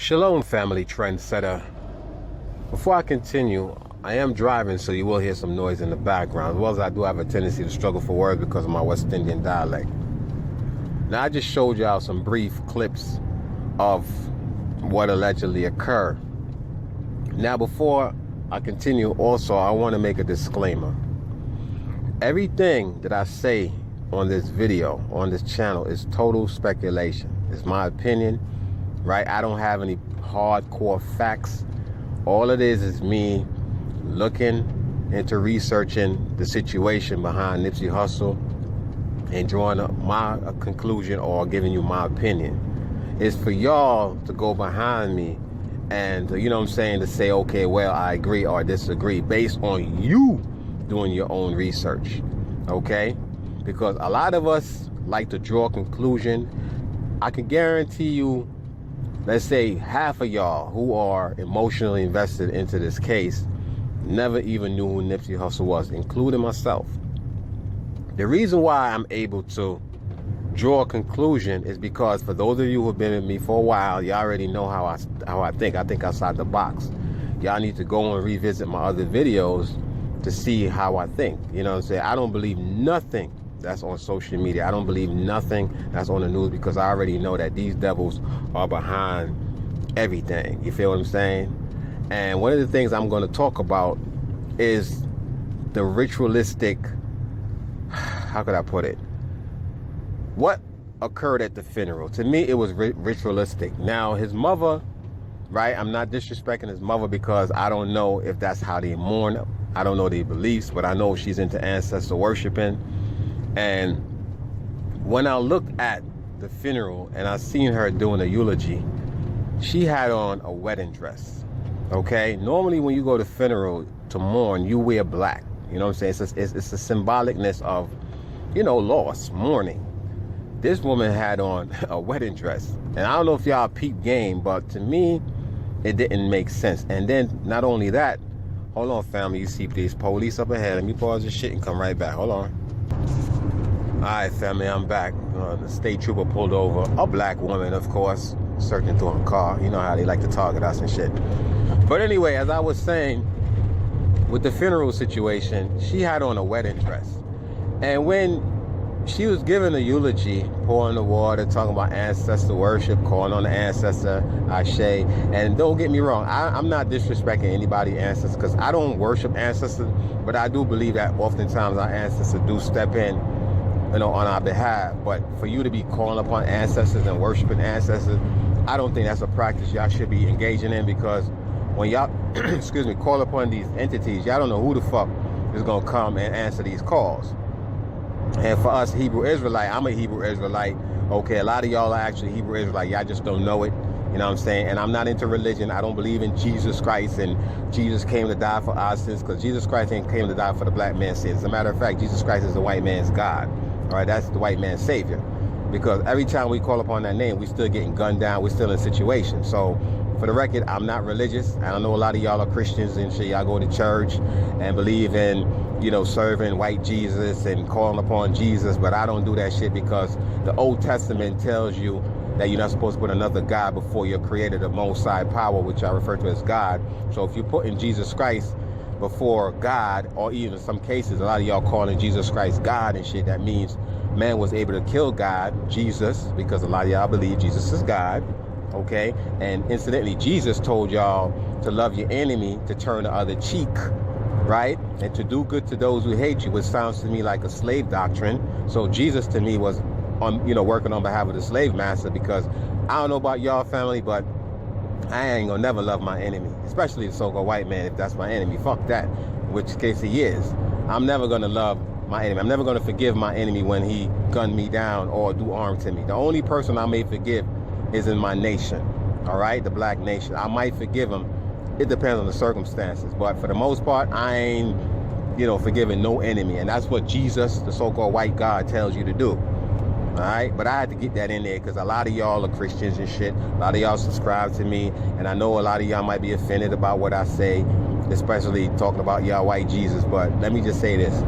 Shalom, family trendsetter. Before I continue, I am driving, so you will hear some noise in the background, as well as I do have a tendency to struggle for words because of my West Indian dialect. Now, I just showed y'all some brief clips of what allegedly occurred. Now, before I continue, also, I want to make a disclaimer. Everything that I say on this video, on this channel, is total speculation. It's my opinion, right? I don't have any hardcore facts. All it is me looking into researching the situation behind Nipsey Hussle and drawing up my conclusion or giving you my opinion. It's for y'all to go behind me and, you know what I'm saying, to say, okay, well, I agree or disagree based on you doing your own research, okay? Because a lot of us like to draw a conclusion. I can guarantee you, let's say half of y'all who are emotionally invested into this case never even knew who Nipsey Hussle was, including myself. The reason why I'm able to draw a conclusion is because for those of you who have been with me for a while, you already know how I think. I think outside the box. Y'all need to go and revisit my other videos to see how I think. You know what I'm saying? I don't believe nothing that's on social media. I don't believe nothing that's on the news because I already know that these devils are behind everything. You feel what I'm saying? And one of the things I'm going to talk about is the ritualistic, how could I put it? What occurred at the funeral? To me, it was ritualistic. Now, his mother, right? I'm not disrespecting his mother because I don't know if that's how they mourn. I don't know their beliefs, but I know she's into ancestor worshiping. And when I looked at the funeral and I seen her doing a eulogy, she had on a wedding dress, okay? Normally when you go to funeral to mourn, you wear black. You know what I'm saying? It's a symbolicness of, you know, loss, mourning. This woman had on a wedding dress. And I don't know if y'all peep game, but to me, it didn't make sense. And then not only that, hold on, family, you see these police up ahead. Let me pause this shit and come right back. Hold on. All right, family, I'm back. The state trooper pulled over a black woman, of course, searching through her car. You know how they like to target us and shit. But anyway, as I was saying, with the funeral situation, she had on a wedding dress. And when she was giving a eulogy, pouring the water, talking about ancestor worship, calling on the ancestor, Ashe. And don't get me wrong, I'm not disrespecting anybody's ancestors because I don't worship ancestors, but I do believe that oftentimes our ancestors do step in, you know, on our behalf. But for you to be calling upon ancestors and worshiping ancestors, I don't think that's a practice y'all should be engaging in, because when y'all, excuse me, call upon these entities, y'all don't know who the fuck is gonna come and answer these calls. And for us Hebrew Israelite, I'm a Hebrew Israelite. Okay, a lot of y'all are actually Hebrew Israelite. Y'all just don't know it. You know what I'm saying? And I'm not into religion. I don't believe in Jesus Christ and Jesus came to die for our sins, because Jesus Christ ain't came to die for the black man's sins. As a matter of fact, Jesus Christ is the white man's God. All right, that's the white man's savior. Because every time we call upon that name, we still getting gunned down. We're still in situations. So for the record, I'm not religious. And I know a lot of y'all are Christians and shit. Y'all go to church and believe in, you know, serving white Jesus and calling upon Jesus. But I don't do that shit because the Old Testament tells you that you're not supposed to put another God before your creator, the Most High power, which I refer to as God. So if you're putting Jesus Christ before God, or even in some cases, a lot of y'all calling Jesus Christ God and shit, that means man was able to kill God, Jesus, because a lot of y'all believe Jesus is God. Okay, and incidentally, Jesus told y'all to love your enemy, to turn the other cheek, right? And to do good to those who hate you, which sounds to me like a slave doctrine. So Jesus to me was on, you know, working on behalf of the slave master, because I don't know about y'all, family, but I ain't gonna never love my enemy, especially the so-called white man, if that's my enemy. Fuck that, which case he is. I'm never gonna love my enemy. I'm never gonna forgive my enemy when he gunned me down or do harm to me. The only person I may forgive is in my nation, all right, the black nation. I might forgive him. It depends on the circumstances, but for the most part, I ain't, you know, forgiving no enemy. And that's what Jesus, the so-called white God, tells you to do, all right? But I had to get that in there because a lot of y'all are Christians and shit. A lot of y'all subscribe to me, and I know a lot of y'all might be offended about what I say, especially talking about y'all white Jesus. But let me just say this.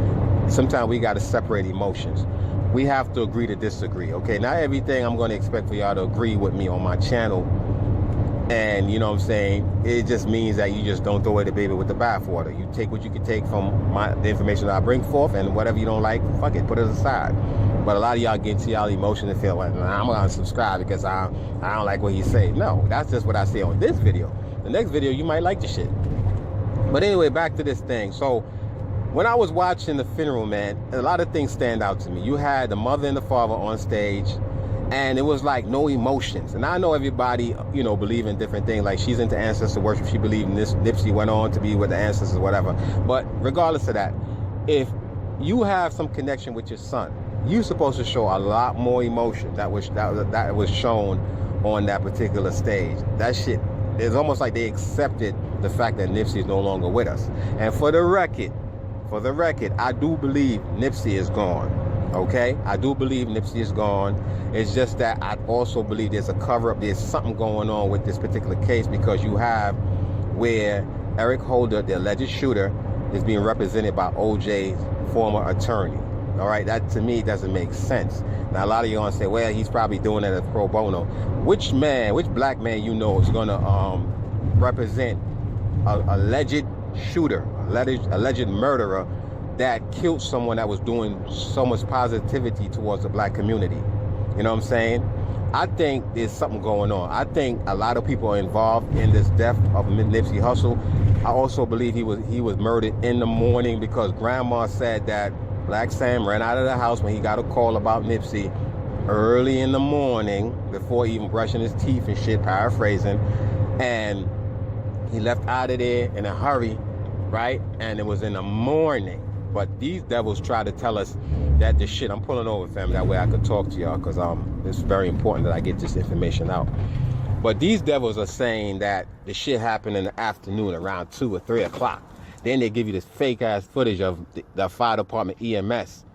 Sometimes we got to separate emotions. We have to agree to disagree, okay? Not everything I'm going to expect for y'all to agree with me on my channel. And you know what I'm saying, it just means that you just don't throw away the baby with the bathwater. You take what you can take from the information that I bring forth, and whatever you don't like, fuck it, put it aside. But a lot of y'all get into y'all emotion and feel like, nah, I'm gonna subscribe because I don't like what he say. No, that's just what I say on this video. The next video, you might like the shit. But anyway, back to this thing. So when I was watching the funeral, man, a lot of things stand out to me. You had the mother and the father on stage, and it was like no emotions. And I know everybody, you know, believe in different things. Like, she's into ancestor worship. She believed in this. Nipsey went on to be with the ancestors, whatever. But regardless of that, if you have some connection with your son, you're supposed to show a lot more emotion that was shown on that particular stage. That shit, it's almost like they accepted the fact that Nipsey is no longer with us. And for the record, I do believe Nipsey is gone. Okay, I do believe Nipsey is gone. It's just that I also believe there's a cover-up. There's something going on with this particular case, because you have where Eric Holder, the alleged shooter, is being represented by OJ's former attorney. All right, that to me doesn't make sense. Now, a lot of you are gonna say, well, he's probably doing it as pro bono. Which black man you know is gonna represent a alleged shooter, alleged murderer that killed someone that was doing so much positivity towards the black community? You know what I'm saying? I think there's something going on. I think a lot of people are involved in this death of Nipsey Hussle. I also believe he was murdered in the morning, because grandma said that Black Sam ran out of the house when he got a call about Nipsey early in the morning, before even brushing his teeth and shit, paraphrasing, and he left out of there in a hurry, right? And it was in the morning. But these devils try to tell us that the shit, I'm pulling over, family, that way I could talk to y'all, because it's very important that I get this information out. But these devils are saying that the shit happened in the afternoon around 2 or 3 o'clock. Then they give you this fake ass footage of the fire department EMS,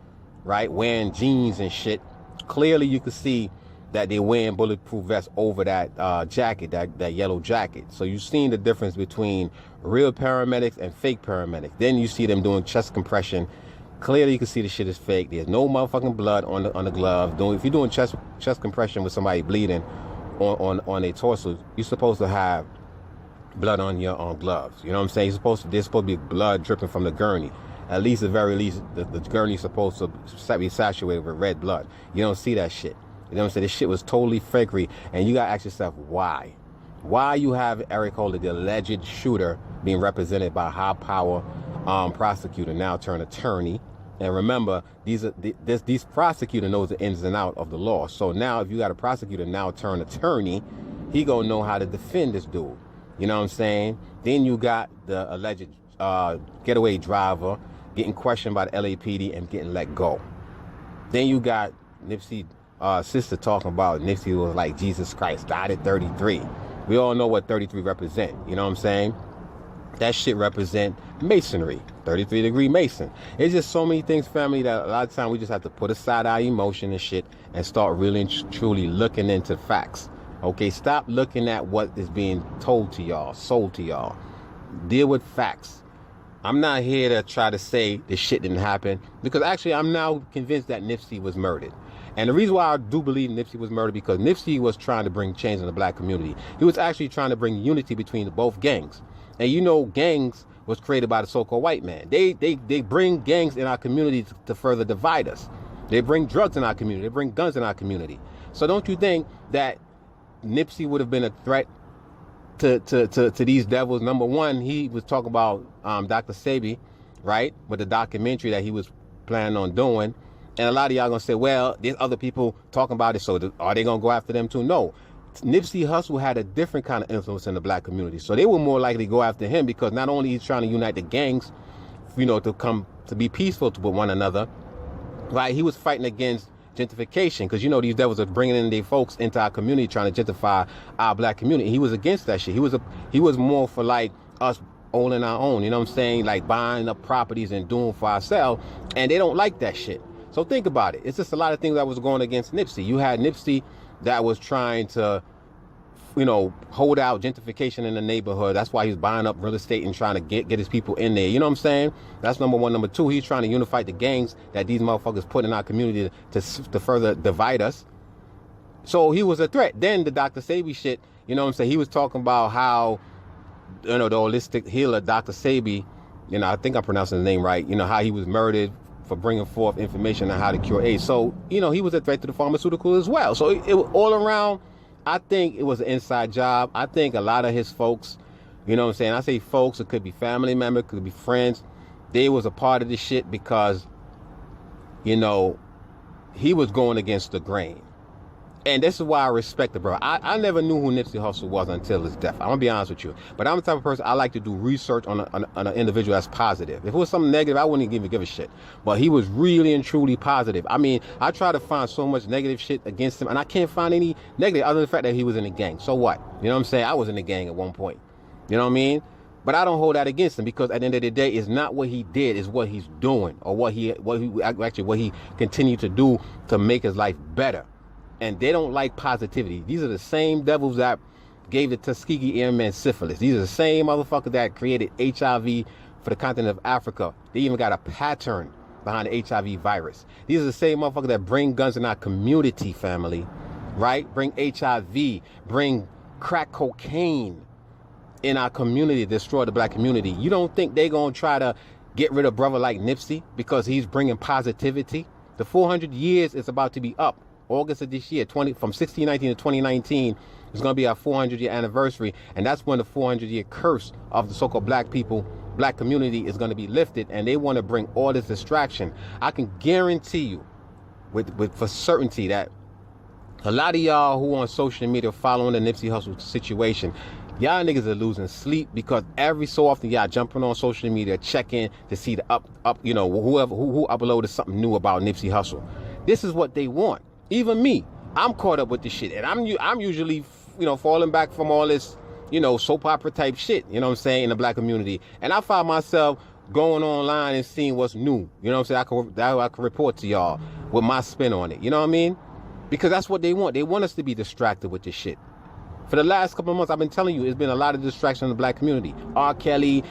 right, wearing jeans and shit. Clearly you could see that they're wearing bulletproof vests over that jacket, that yellow jacket. So you've seen the difference between real paramedics and fake paramedics. Then you see them doing chest compression. Clearly you can see the shit is fake. There's no motherfucking blood on the glove. If you're doing chest compression with somebody bleeding on their torso, you're supposed to have blood on your gloves. You know what I'm saying? There's supposed to be blood dripping from the gurney. At least, the very least, the gurney's supposed to be saturated with red blood. You don't see that shit. You know what I'm saying? This shit was totally fakery. And you gotta ask yourself, why? Why you have Eric Holder, the alleged shooter, being represented by a high power prosecutor, now turned attorney? And remember, these prosecutor knows the ins and out of the law. So now, if you got a prosecutor now turned attorney, he gonna know how to defend this dude. You know what I'm saying? Then you got the alleged getaway driver getting questioned by the LAPD and getting let go. Then you got Nipsey sister talking about Nipsey was like Jesus Christ, died at 33. We all know what 33 represent. You know what I'm saying? That shit represent masonry, 33-degree Mason. It's just so many things, family, that a lot of time we just have to put aside our emotion and shit and start really and truly looking into facts. Okay, stop looking at what is being told to y'all, sold to y'all. Deal with facts. I'm not here to try to say this shit didn't happen, because actually I'm now convinced that Nipsey was murdered. And the reason why I do believe Nipsey was murdered, because Nipsey was trying to bring change in the black community. He was actually trying to bring unity between both gangs. And you know, gangs was created by the so-called white man. They bring gangs in our community to further divide us. They bring drugs in our community. They bring guns in our community. So don't you think that Nipsey would have been a threat to these devils? Number one, he was talking about Dr. Sebi, right, with the documentary that he was planning on doing. And a lot of y'all gonna say, well, there's other people talking about it, so are they gonna go after them too? No. Nipsey Hussle had a different kind of influence in the black community, so they were more likely to go after him, because not only he's trying to unite the gangs, you know, to be peaceful with one another, right? He was fighting against gentrification, because you know these devils are bringing in their folks into our community, trying to gentrify our black community. He was against that shit. He was more for like us owning our own. You know what I'm saying? Like buying up properties and doing for ourselves, and they don't like that shit. So think about it. It's just a lot of things that was going against Nipsey. You had Nipsey that was trying to, you know, hold out gentrification in the neighborhood. That's why he's buying up real estate and trying to get his people in there. You know what I'm saying? That's number one. Number two, he's trying to unify the gangs that these motherfuckers put in our community to further divide us. So he was a threat. Then the Dr. Sebi shit, You know what I'm saying? He was talking about how, you know, the holistic healer, Dr. Sebi, you know, I think I'm pronouncing his name right, you know, how he was murdered for bringing forth information on how to cure AIDS. So, you know, he was a threat to the pharmaceutical as well. So it was all around, I think it was an inside job. I think a lot of his folks, you know what I'm saying? I say folks, it could be family members, it could be friends. They was a part of this shit because, you know, he was going against the grain. And this is why I respect the bro. I never knew who Nipsey Hussle was until his death. I'm going to be honest with you. But I'm the type of person, I like to do research on an individual that's positive. If it was something negative, I wouldn't even give a shit. But he was really and truly positive. I mean, I try to find so much negative shit against him, and I can't find any negative other than the fact that he was in a gang. So what? You know what I'm saying? I was in a gang at one point. You know what I mean? But I don't hold that against him, because at the end of the day, it's not what he did, it's what he's doing, or what he continued to do to make his life better. And they don't like positivity. These are the same devils that gave the Tuskegee Airmen syphilis. These are the same motherfuckers that created HIV for the continent of Africa. They even got a pattern behind the HIV virus. These are the same motherfuckers that bring guns in our community, family, right? Bring HIV, bring crack cocaine in our community, destroy the black community. You don't think they gonna try to get rid of brother like Nipsey because he's bringing positivity? The 400 years is about to be up. August of this year, from 1619 to 2019, is going to be our 400-year anniversary, and that's when the 400-year curse of the so-called black people, black community, is going to be lifted, and they want to bring all this distraction. I can guarantee you, for certainty, that a lot of y'all who on social media following the Nipsey Hussle situation, y'all niggas are losing sleep, because every so often y'all jumping on social media, checking to see the you know, who uploaded something new about Nipsey Hussle. This is what they want. Even me, I'm caught up with this shit, and I'm usually, you know, falling back from all this, you know, soap opera type shit, you know what I'm saying, in the black community. And I find myself going online and seeing what's new, you know what I'm saying? I can report to y'all with my spin on it, you know what I mean? Because that's what they want. They want us to be distracted with this shit. For the last couple of months, I've been telling you, it's been a lot of distraction in the black community. R. Kelly,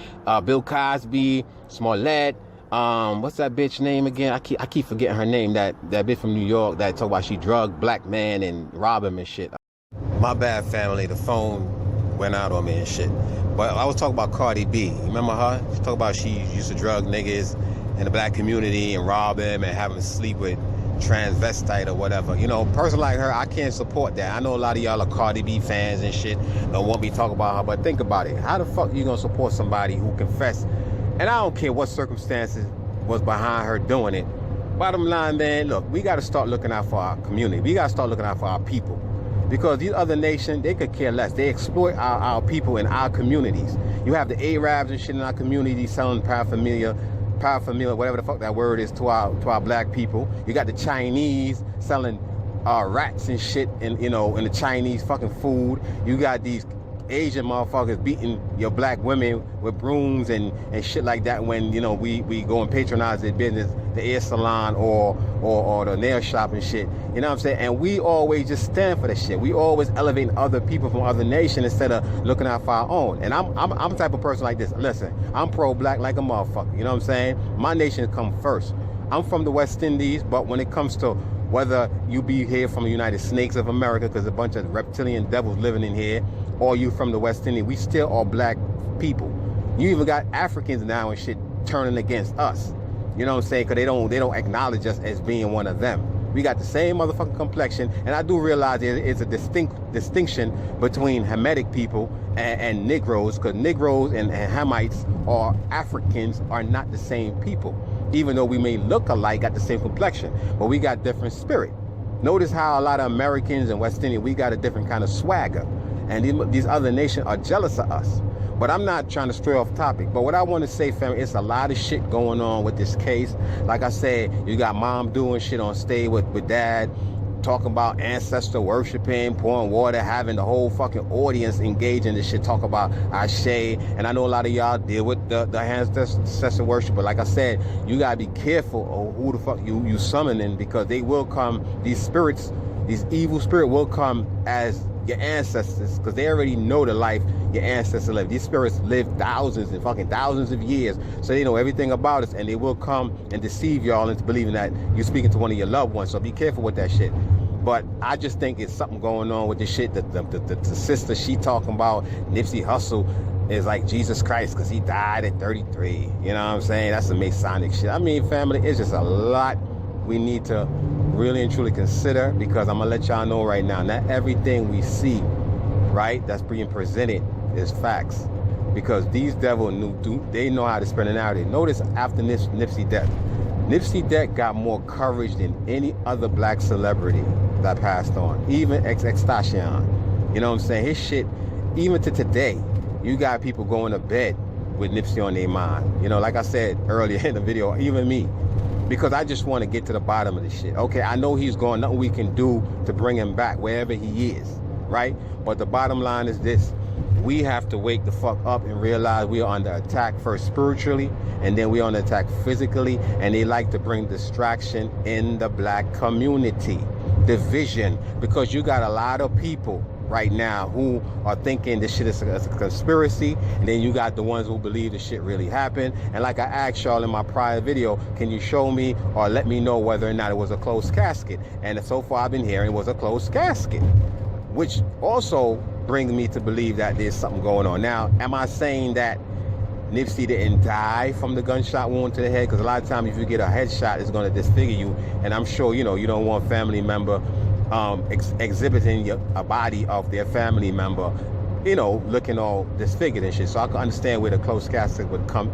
Bill Cosby, Smollett, what's that bitch name again? I keep forgetting her name. That bitch from New York that talk about she drugged black man and robbed him and shit. My bad, family. The phone went out on me and shit. But I was talking about Cardi B. You remember her? She talked about she used to drug niggas in the black community and rob him and have him sleep with transvestite or whatever. You know, a person like her, I can't support that. I know a lot of y'all are Cardi B fans and shit. Don't want me to talk about her, but think about it. How the fuck you gonna support somebody who confessed? And I don't care what circumstances was behind her doing it. Bottom line, man, look, we got to start looking out for our community. We got to start looking out for our people. Because these other nations, they could care less. They exploit our people in our communities. You have the Arabs and shit in our community selling paraphernalia, whatever the fuck that word is, to our black people. You got the Chinese selling rats and shit in the Chinese fucking food. You got these Asian motherfuckers beating your black women with brooms and shit like that when, you know, we go and patronize their business, the hair salon or the nail shop and shit. You know what I'm saying? And we always just stand for that shit. We always elevating other people from other nations instead of looking out for our own. And I'm the type of person like this. Listen, I'm pro-black like a motherfucker. You know what I'm saying? My nation come first. I'm from the West Indies, but when it comes to whether you be here from the United Snakes of America, because a bunch of reptilian devils living in here, or you from the West Indies, we still are black people. You even got Africans now and shit turning against us. You know what I'm saying? Because they don't acknowledge us as being one of them. We got the same motherfucking complexion, and I do realize it's a distinction between Hamitic people and Negroes, because Negroes and Hamites or Africans are not the same people. Even though we may look alike, got the same complexion, but we got different spirit. Notice how a lot of Americans and West Indians, we got a different kind of swagger. And these other nations are jealous of us. But I'm not trying to stray off topic. But what I want to say, family, it's a lot of shit going on with this case. Like I said, you got mom doing shit on stage with dad, talking about ancestor worshiping, pouring water, having the whole fucking audience engage in this shit, talk about Ashe. And I know a lot of y'all deal with the ancestor worship, but like I said, you gotta be careful of who the fuck you summoning, because they will come, these spirits, these evil spirits will come as your ancestors, because they already know the life your ancestors lived. These spirits live thousands of years, so they know everything about us, and they will come and deceive y'all into believing that you're speaking to one of your loved ones. So be careful with that shit. But I just think it's something going on with this shit. The sister she talking about, Nipsey Hussle, is like Jesus Christ because he died at 33. You know what I'm saying? That's some Masonic shit. I mean, family, it's just a lot we need to really and truly consider, because I'm going to let y'all know right now, not everything we see, right, that's being presented is facts. Because these devils they know how to spread a narrative. Notice after Nipsey death, Nipsey death got more coverage than any other black celebrity that passed on. Even XXXTentacion. You know what I'm saying? His shit, even to today, you got people going to bed with Nipsey on their mind. You know, like I said earlier in the video, even me. Because I just want to get to the bottom of this shit. Okay, I know he's gone. Nothing we can do to bring him back wherever he is, right? But the bottom line is this. We have to wake the fuck up and realize we are under attack first spiritually, and then we are under attack physically, and they like to bring distraction in the black community. Division, because you got a lot of people right now who are thinking this shit is a conspiracy, and then you got the ones who believe this shit really happened. And like I asked y'all in my prior video, can you show me or let me know whether or not it was a closed casket? And so far I've been hearing it was a closed casket, which also brings me to believe that there's something going on. Now, am I saying that Nipsey didn't die from the gunshot wound to the head? Because a lot of times if you get a headshot, it's going to disfigure you. And I'm sure, you know, you don't want a family member exhibiting a body of their family member, you know, looking all disfigured and shit. So I can understand where the closed casket would come